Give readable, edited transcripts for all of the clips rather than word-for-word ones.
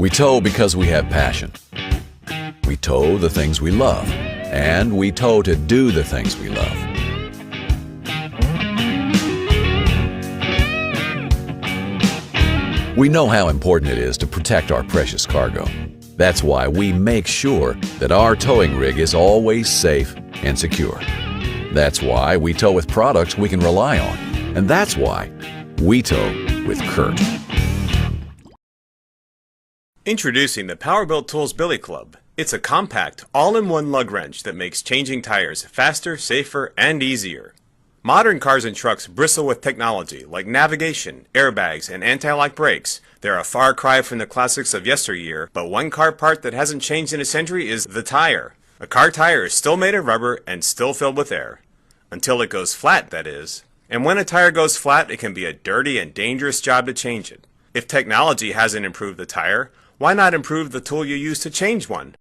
We tow because we have passion. We tow the things we love. And we tow to do the things we love. We know how important it is to protect our precious cargo. That's why we make sure that our towing rig is always safe and secure. That's why we tow with products we can rely on. And that's why we tow with Kurt. Introducing the Powerbuilt Tools Billy Club. It's a compact, all-in-one lug wrench that makes changing tires faster, safer, and easier. Modern cars and trucks bristle with technology like navigation, airbags, and anti-lock brakes. They're a far cry from the classics of yesteryear, but one car part that hasn't changed in a century is the tire. A car tire is still made of rubber and still filled with air. Until it goes flat, that is. And when a tire goes flat, it can be a dirty and dangerous job to change it. If technology hasn't improved the tire, why not improve the tool you use to change one?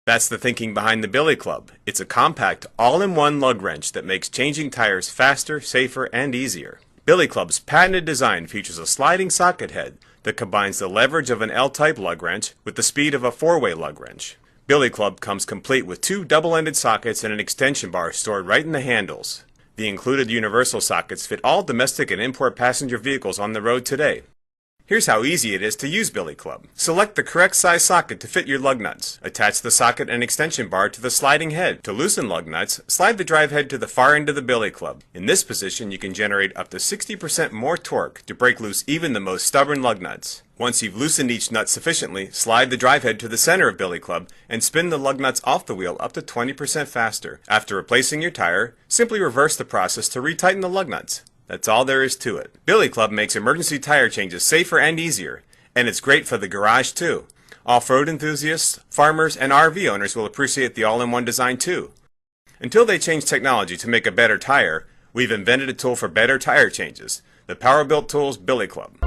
That's the thinking behind the Billy Club. It's a compact, all-in-one lug wrench that makes changing tires faster, safer, and easier. Billy Club's patented design features a sliding socket head that combines the leverage of an L-type lug wrench with the speed of a four-way lug wrench. Billy Club comes complete with two double-ended sockets and an extension bar stored right in the handles. The included universal sockets fit all domestic and import passenger vehicles on the road today. Here's how easy it is to use Billy Club. Select the correct size socket to fit your lug nuts. Attach the socket and extension bar to the sliding head. To loosen lug nuts, slide the drive head to the far end of the Billy Club. In this position, you can generate up to 60% more torque to break loose even the most stubborn lug nuts. Once you've loosened each nut sufficiently, slide the drive head to the center of Billy Club and spin the lug nuts off the wheel up to 20% faster. After replacing your tire, simply reverse the process to retighten the lug nuts. That's all there is to it. Billy Club makes emergency tire changes safer and easier, and it's great for the garage too. Off-road enthusiasts, farmers, and RV owners will appreciate the all-in-one design too. Until they change technology to make a better tire, we've invented a tool for better tire changes, the Powerbuilt Tools Billy Club.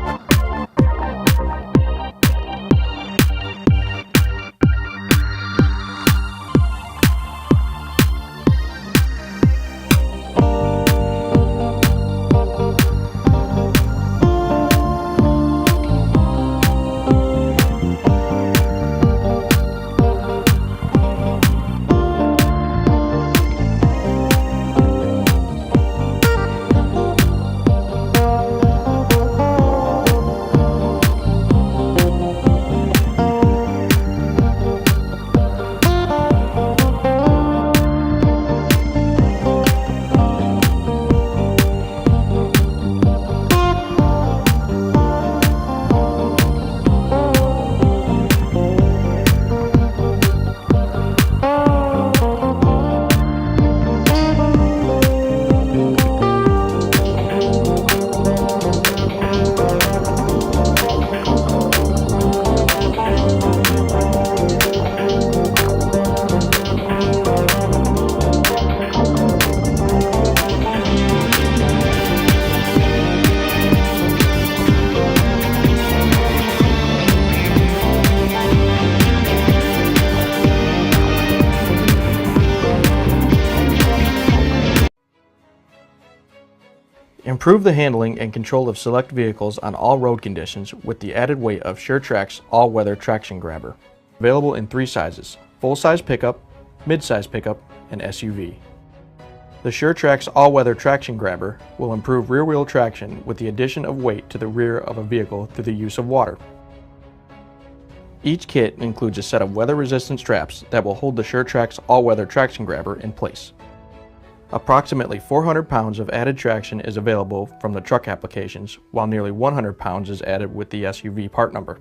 Improve the handling and control of select vehicles on all road conditions with the added weight of SureTrack's all-weather traction grabber. Available in three sizes: full-size pickup, mid-size pickup, and SUV. The SureTrack's all-weather traction grabber will improve rear-wheel traction with the addition of weight to the rear of a vehicle through the use of water. Each kit includes a set of weather-resistant straps that will hold the SureTrack's all-weather traction grabber in place. Approximately 400 pounds of added traction is available from the truck applications, while nearly 100 pounds is added with the SUV part number.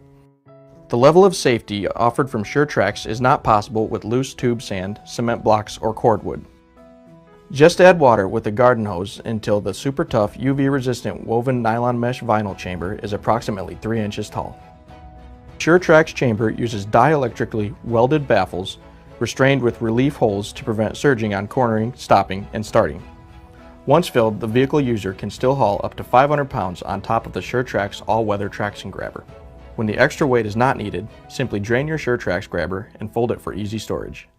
The level of safety offered from SureTrack's is not possible with loose tube sand, cement blocks, or cordwood. Just add water with a garden hose until the super tough UV-resistant woven nylon mesh vinyl chamber is approximately 3 inches tall. SureTrack's chamber uses dielectrically welded baffles restrained with relief holes to prevent surging on cornering, stopping, and starting. Once filled, the vehicle user can still haul up to 500 pounds on top of the SureTrack's all-weather traction grabber. When the extra weight is not needed, simply drain your SureTrack's grabber and fold it for easy storage.